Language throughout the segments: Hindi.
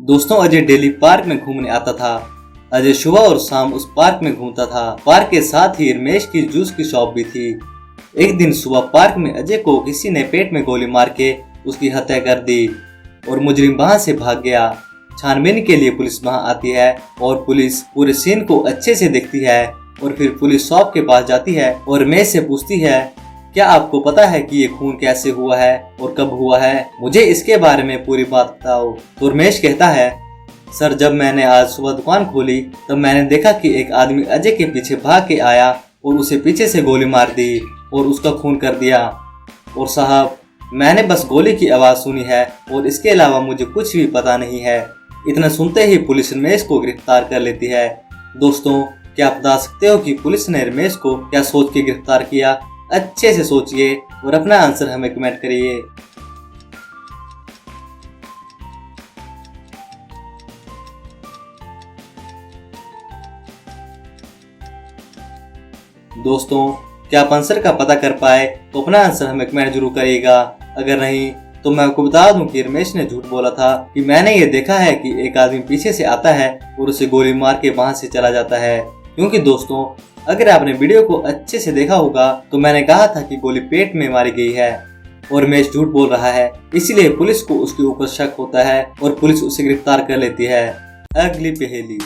दोस्तों, अजय डेली पार्क में घूमने आता था। अजय सुबह और शाम उस पार्क में घूमता था। पार्क के साथ ही रमेश की जूस की शॉप भी थी। एक दिन सुबह पार्क में अजय को किसी ने पेट में गोली मार के उसकी हत्या कर दी और मुजरिम वहां से भाग गया। छानबीन के लिए पुलिस वहां आती है और पुलिस पूरे सीन को अच्छे से देखती है और फिर पुलिस शॉप के पास जाती है और रमेश से पूछती है, क्या आपको पता है कि ये खून कैसे हुआ है और कब हुआ है? मुझे इसके बारे में पूरी बात बताओ। तो रमेश कहता है, सर, जब मैंने आज सुबह दुकान खोली तब मैंने देखा कि एक आदमी अजय के पीछे भाग के आया और उसे पीछे से गोली मार दी और उसका खून कर दिया। और साहब, मैंने बस गोली की आवाज सुनी है और इसके अलावा मुझे कुछ भी पता नहीं है। इतना सुनते ही पुलिस रमेश को गिरफ्तार कर लेती है। दोस्तों, क्या आप बता सकते हो कि पुलिस ने रमेश को क्या सोच के गिरफ्तार किया? अच्छे से सोचिए और अपना आंसर हमें कमेंट करिए। दोस्तों, क्या आप आंसर का पता कर पाए तो अपना आंसर हमें कमेंट जरूर करिएगा। अगर नहीं तो मैं आपको बता दूं कि रमेश ने झूठ बोला था कि मैंने ये देखा है कि एक आदमी पीछे से आता है और उसे गोली मार के वहां से चला जाता है। क्योंकि दोस्तों, अगर आपने वीडियो को अच्छे से देखा होगा तो मैंने कहा था कि गोली पेट में मारी गई है और रमेश झूठ बोल रहा है, इसीलिए पुलिस को उसके ऊपर शक होता है और पुलिस उसे गिरफ्तार कर लेती है। अगली पहेली।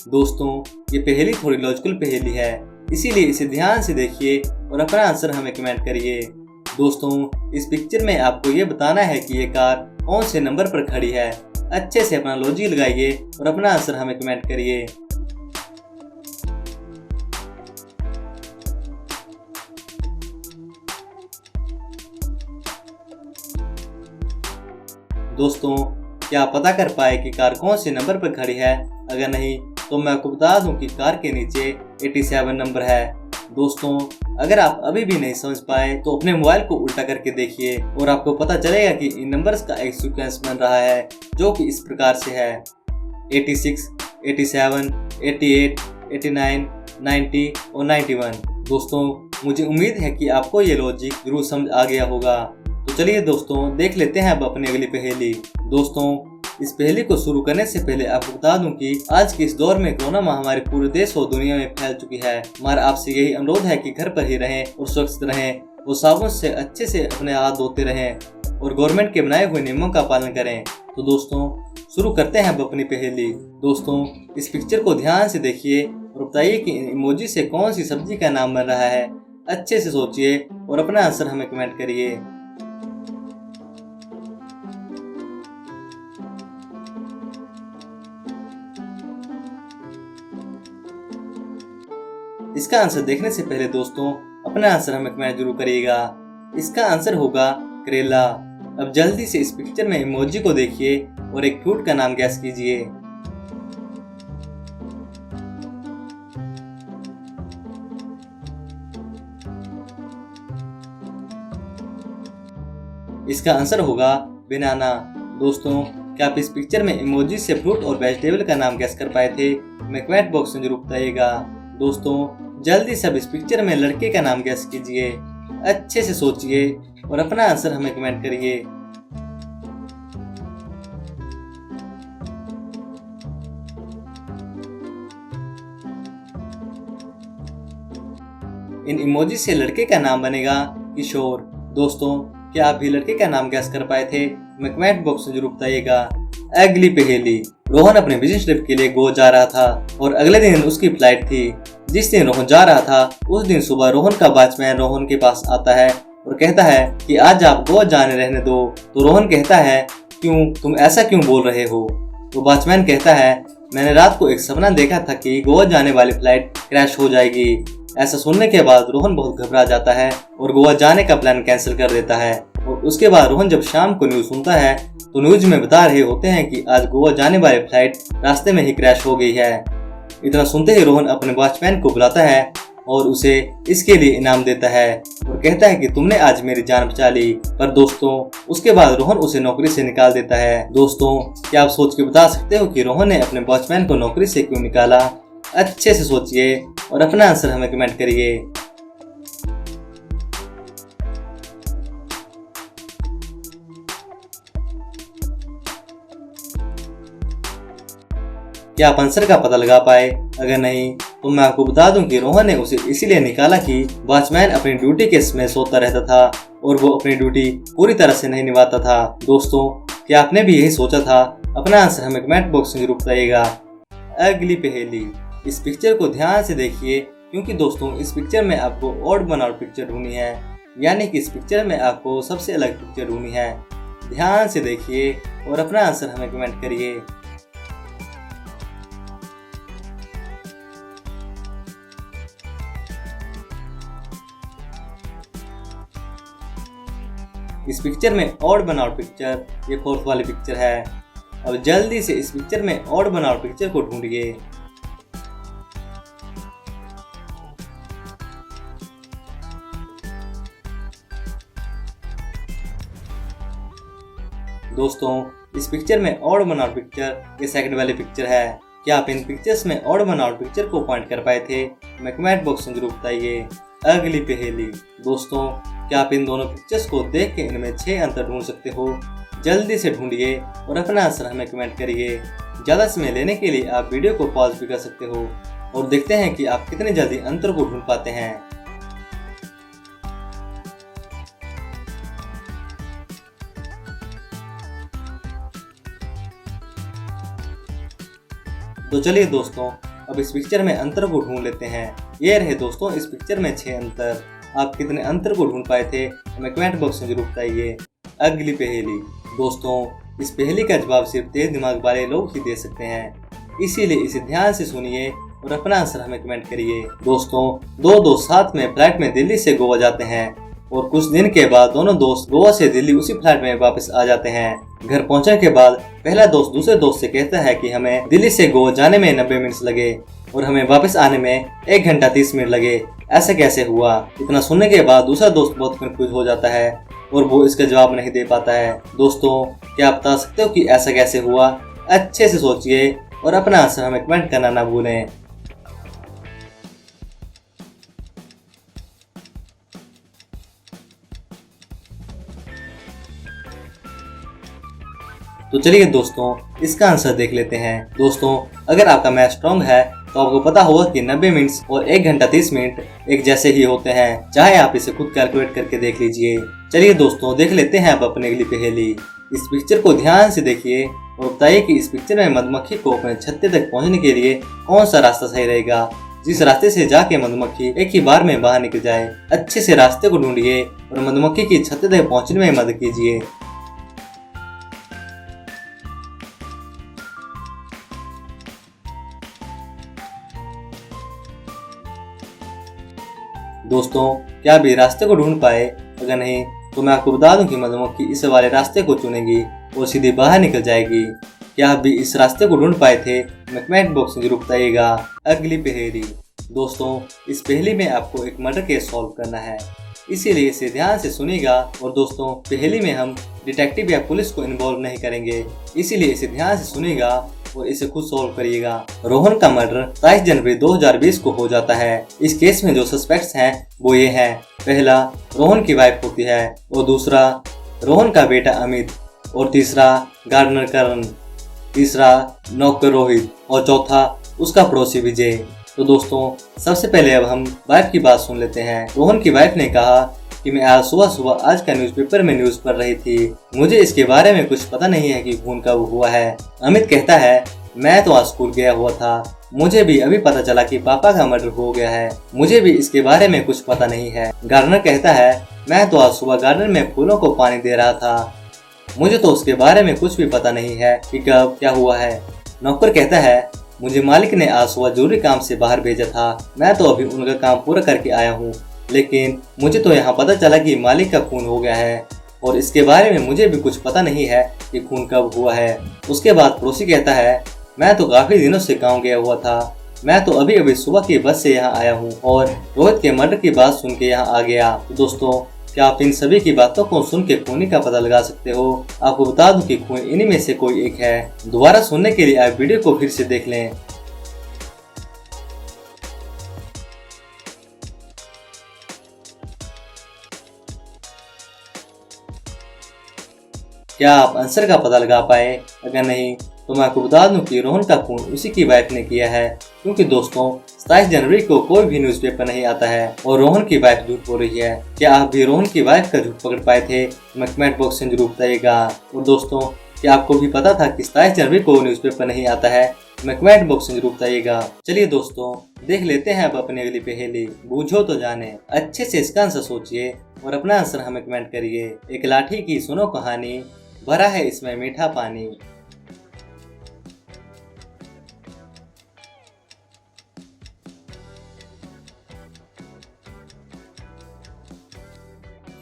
दोस्तों, ये पहेली थोड़ी लॉजिकल पहेली है, इसीलिए इसे ध्यान से देखिए और अपना आंसर हमें कमेंट करिए। दोस्तों, इस पिक्चर में आपको ये बताना है कि ये कार कौन से नंबर पर खड़ी है। अच्छे से अपना लॉजिक लगाइए और अपना आंसर हमें कमेंट करिए। दोस्तों, क्या आप पता कर पाए कि कार कौन से नंबर पर खड़ी है? अगर नहीं तो मैं आपको बता दूं कि कार के नीचे 87 नंबर है। दोस्तों, अगर आप अभी भी नहीं समझ पाए तो अपने मोबाइल को उल्टा करके देखिए और आपको पता चलेगा कि इन नंबर्स का एक सीक्वेंस बन रहा है जो कि इस प्रकार से है: 86, 87, 88, 89, 90 और 91। दोस्तों, मुझे उम्मीद है कि आपको ये लॉजिक जरूर समझ आ गया होगा। तो चलिए दोस्तों, देख लेते हैं अब अपनी अगली पहेली। दोस्तों, इस पहेली को शुरू करने से पहले आपको बता दूं कि आज के इस दौर में कोरोना महामारी पूरे देश और दुनिया में फैल चुकी है। हमारा आपसे यही अनुरोध है कि घर पर ही रहें और सुरक्षित रहें और साबुन से अच्छे से अपने हाथ धोते रहें और गवर्नमेंट के बनाए हुए नियमों का पालन करें। तो दोस्तों, शुरू करते हैं अब अपनी पहेली। दोस्तों, इस पिक्चर को ध्यान से देखिए और बताइए कि इमोजी से कौन सी सब्जी का नाम बन रहा है। अच्छे से सोचिए और अपना आंसर हमें कमेंट करिए। इसका आंसर देखने से पहले दोस्तों अपना आंसर हमें कमेंट जरूर करिएगा। इसका आंसर होगा करेला। अब जल्दी से इस पिक्चर में इमोजी को देखिए और एक फ्रूट का नाम गैस कीजिए। इसका आंसर होगा बनाना। दोस्तों, क्या आप इस पिक्चर में इमोजी से फ्रूट और वेजिटेबल का नाम गैस कर पाए थे? हमें कमेंट बॉक्स में जरूर बताइएगा। दोस्तों, जल्दी से अब इस पिक्चर में लड़के का नाम गैस कीजिए। अच्छे से सोचिए और अपना आंसर हमें कमेंट करिए। इन इमोजी से लड़के का नाम बनेगा किशोर। दोस्तों, क्या आप भी लड़के का नाम गैस कर पाए थे? हमें कमेंट बॉक्स में जरूर बताइएगा। अगली पहेली। रोहन अपने बिजनेस ट्रिप के लिए गोवा जा रहा था और अगले दिन उसकी फ्लाइट थी। जिस दिन रोहन जा रहा था उस दिन सुबह रोहन का वॉचमैन रोहन के पास आता है और कहता है कि आज आप गोवा जाने रहने दो। तो रोहन कहता है, क्यों, तुम ऐसा क्यों बोल रहे हो? तो वॉचमैन कहता है, मैंने रात को एक सपना देखा था कि गोवा जाने वाली फ्लाइट क्रैश हो जाएगी। ऐसा सुनने के बाद रोहन बहुत घबरा जाता है और गोवा जाने का प्लान कैंसिल कर देता है। और उसके बाद रोहन जब शाम को न्यूज सुनता है तो न्यूज में बता रहे होते हैं कि आज गोवा जाने वाली फ्लाइट रास्ते में ही क्रैश हो गई है। इतना सुनते ही रोहन अपने वॉचमैन को बुलाता है और उसे इसके लिए इनाम देता है और कहता है कि तुमने आज मेरी जान बचा ली। पर दोस्तों, उसके बाद रोहन उसे नौकरी से निकाल देता है। दोस्तों, क्या आप सोच के बता सकते हो कि रोहन ने अपने वॉचमैन को नौकरी से क्यों निकाला? अच्छे से सोचिए और अपना आंसर हमें कमेंट करिए। क्या आप आंसर का पता लगा पाए? अगर नहीं तो मैं आपको बता दूं कि रोहन ने उसे इसीलिए निकाला कि वॉचमैन अपनी ड्यूटी के समय सोता रहता था और वो अपनी ड्यूटी पूरी तरह से नहीं निभाता था। दोस्तों, क्या आपने भी यही सोचा था? अपना आंसर हमें कमेंट बॉक्स में जरूर बताइएगा। अगली पहेली, इस पिक्चर को ध्यान से देखिए क्योंकि दोस्तों इस पिक्चर में आपको ऑड वन आउट पिक्चर ढूंढनी है, यानी कि इस पिक्चर में आपको सबसे अलग पिक्चर ढूंढनी है। ध्यान से देखिए और अपना आंसर हमें कमेंट करिए। इस पिक्चर में ऑड वन आउट पिक्चर ये फोर्थ वाली पिक्चर है। अब जल्दी से इस पिक्चर में ऑड वन आउट पिक्चर को ढूंढिए। दोस्तों, इस पिक्चर में ऑड वन आउट पिक्चर ये सेकंड वाली पिक्चर है। क्या आप इन पिक्चर्स में ऑड वन आउट पिक्चर को पॉइंट कर पाए थे? हमें कमेंट बॉक्स में जरूर बताइए। अगली पहेली, दोस्तों क्या आप इन दोनों पिक्चर्स को देख के इनमें 6 अंतर ढूंढ सकते हो? जल्दी से ढूंढिए और अपना आंसर हमें कमेंट करिए। ज़्यादा समय लेने के लिए आप वीडियो को पॉज भी कर सकते हो और देखते हैं कि आप कितने जल्दी अंतर को ढूंढ पाते हैं। तो चलिए दोस्तों, अब इस पिक्चर में अंतर को ढूंढ लेते हैं। ये रहे दोस्तों इस पिक्चर में 6 अंतर। आप कितने अंतर को ढूंढ पाए थे हमें कमेंट बॉक्स में जरूर बताइए। अगली पहेली, दोस्तों इस पहेली का जवाब सिर्फ तेज दिमाग वाले लोग ही दे सकते हैं, इसीलिए इसे ध्यान से सुनिए और अपना आंसर हमें कमेंट करिए। दोस्तों, दो दोस्त साथ में फ्लाइट में दिल्ली से गोवा जाते हैं और कुछ दिन के बाद दोनों दोस्त गोवा से दिल्ली उसी फ्लाइट में वापस आ जाते हैं। घर पहुंचने के बाद पहला दोस्त दूसरे दोस्त से कहता है कि हमें दिल्ली से गोवा जाने में 90 मिनट लगे और हमें वापस आने में 1 घंटा 30 मिनट लगे। ऐसा कैसे हुआ? इतना सुनने के बाद दूसरा दोस्त बहुत कंफ्यूज हो जाता है और वो इसका जवाब नहीं दे पाता है। दोस्तों, क्या आप बता सकते हो कि ऐसा कैसे हुआ? अच्छे से सोचिए और अपना आंसर हमें कमेंट करना ना भूलें। तो चलिए दोस्तों, इसका आंसर देख लेते हैं। दोस्तों, अगर आपका मैथ स्ट्रॉन्ग है तो आपको पता होगा कि 90 मिनट और 1 घंटा 30 मिनट एक जैसे ही होते हैं, चाहे आप इसे खुद कैलकुलेट करके देख लीजिए। चलिए दोस्तों, देख लेते हैं अब अपने अगली पहेली। इस पिक्चर को ध्यान से देखिए और बताइए कि इस पिक्चर में मधुमक्खी को अपने छत्ते तक पहुंचने के लिए कौन सा रास्ता सही रहेगा, जिस रास्ते से जाके मधुमक्खी एक ही बार में बाहर निकल जाए। अच्छे से रास्ते को ढूंढिए और मधुमक्खी की छत्ते तक पहुंचने में मदद कीजिए। दोस्तों, क्या आप ये रास्ते को ढूंढ पाए? अगर नहीं तो मैं आपको बता दूं कि मधुमक्खी इस वाले रास्ते को चुनेगी और सीधे बाहर निकल जाएगी। क्या आप भी इस रास्ते को ढूंढ पाए थे? हमें कमेंट बॉक्स में जरूर बताइएगा। अगली पहेली, दोस्तों इस पहेली में आपको एक मर्डर केस सॉल्व करना है, इसीलिए इसे ध्यान से सुनिएगा। और दोस्तों, पहेली में हम डिटेक्टिव या पुलिस को इन्वॉल्व नहीं करेंगे, इसीलिए इसे ध्यान से सुनिएगा और इसे खुद सॉल्व करिएगा। रोहन का मर्डर 23 जनवरी 2020 को हो जाता है। इस केस में जो सस्पेक्ट्स हैं वो ये हैं, पहला रोहन की वाइफ होती है और दूसरा रोहन का बेटा अमित और तीसरा गार्डनर करण, तीसरा नौकर रोहित और चौथा उसका पड़ोसी विजय। तो दोस्तों, सबसे पहले अब हम वाइफ की बात सुन लेते हैं। रोहन की वाइफ ने कहा कि मैं आज सुबह आज का न्यूज़पेपर में न्यूज़ पढ़ रही थी, मुझे इसके बारे में कुछ पता नहीं है कि खून कब हुआ है। अमित कहता है मैं तो आज स्कूल गया हुआ था, मुझे भी अभी पता चला कि पापा का मर्डर हो गया है, मुझे भी इसके बारे में कुछ पता नहीं है। गार्डनर कहता है मैं तो आज सुबह गार्डन में फूलों को पानी दे रहा था, मुझे तो उसके बारे में कुछ भी पता नहीं है कि कब क्या हुआ है। नौकर कहता है मुझे मालिक ने आज सुबह जरूरी काम से बाहर भेजा था, मैं तो अभी उनका काम पूरा करके आया हूँ, लेकिन मुझे तो यहाँ पता चला कि मालिक का खून हो गया है और इसके बारे में मुझे भी कुछ पता नहीं है कि खून कब हुआ है। उसके बाद पड़ोसी कहता है मैं तो काफी दिनों से गाँव गया हुआ था, मैं तो अभी अभी सुबह की बस से यहाँ आया हूँ और रोहित के मर्डर की बात सुन के यहाँ आ गया। तो दोस्तों, क्या आप इन सभी की बातों को सुन के खूनी का पता लगा सकते हो? आपको बता दूं कि खून इन्हीं में से कोई एक है। दोबारा सुनने के लिए आप वीडियो को फिर से देख लें। क्या आप आंसर का पता लगा पाए? अगर नहीं तो मैं आपको बता दूं कि रोहन का खून उसी की वाइफ ने किया है, क्योंकि दोस्तों 27 जनवरी को कोई भी न्यूज़पेपर नहीं आता है और रोहन की वाइफ झूठ बोल रही है। क्या आप भी रोहन की वाइफ का झूठ पकड़ पाए थे? हमें कमेंट बॉक्स में जरूर बताइएगा। और दोस्तों, क्या आपको भी पता था कि 27 जनवरी को न्यूज़पेपर नहीं आता है? हमें कमेंट बॉक्स में जरूर बताइएगा। चलिए दोस्तों, देख लेते हैं अब अपनी अगली पहेली। बूझो तो जाने। अच्छे से इसका आंसर सोचिए और अपना आंसर हमें कमेंट करिए। एक लाठी की सुनो कहानी, भरा है इसमें मीठा पानी।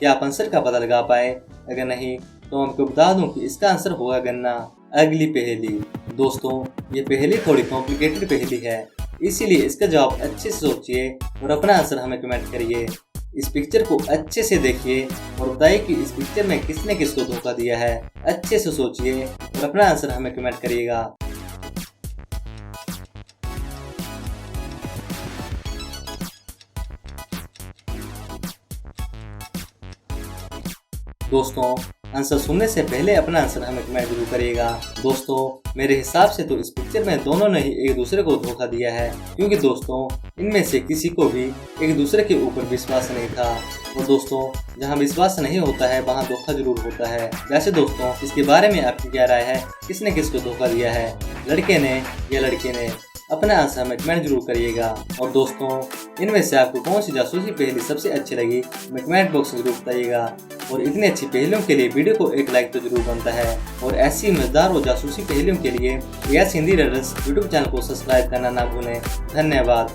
क्या आप आंसर का पता लगा पाए? अगर नहीं तो आपको बता दूं कि इसका आंसर होगा गन्ना। अगली पहेली। दोस्तों, ये पहेली थोड़ी कॉम्प्लिकेटेड पहेली है, इसीलिए इसका जवाब अच्छे से सोचिए और अपना आंसर हमें कमेंट करिए। इस पिक्चर को अच्छे से देखिए और बताइए कि इस पिक्चर में किसने किसको धोखा दिया है। अच्छे से सोचिए और अपना आंसर हमें कमेंट करिएगा। दोस्तों, आंसर सुनने से पहले अपना आंसर हमें कमेंट जरूर करिएगा। दोस्तों, मेरे हिसाब से तो इस पिक्चर में दोनों ने ही एक दूसरे को धोखा दिया है, क्योंकि दोस्तों इनमें से किसी को भी एक दूसरे के ऊपर विश्वास नहीं था। और दोस्तों, जहां विश्वास नहीं होता है वहां धोखा जरूर होता है। वैसे दोस्तों, इसके बारे में आपकी क्या राय है? किसने किसको धोखा दिया है, लड़के ने या लड़की ने? अपना आंसर हमें कमेंट जरूर करिएगा। और दोस्तों, इनमें से आपको कौन सी जासूसी पहेली सबसे अच्छी लगी, हमें कमेंट बॉक्स में जरूर बताइएगा। और इतनी अच्छी पहेलियों के लिए वीडियो को एक लाइक तो जरूर बनता है। और ऐसी मजेदार और जासूसी पहेलियों के लिए यस हिंदी रडर्स यूट्यूब चैनल को सब्सक्राइब करना ना भूलें। धन्यवाद।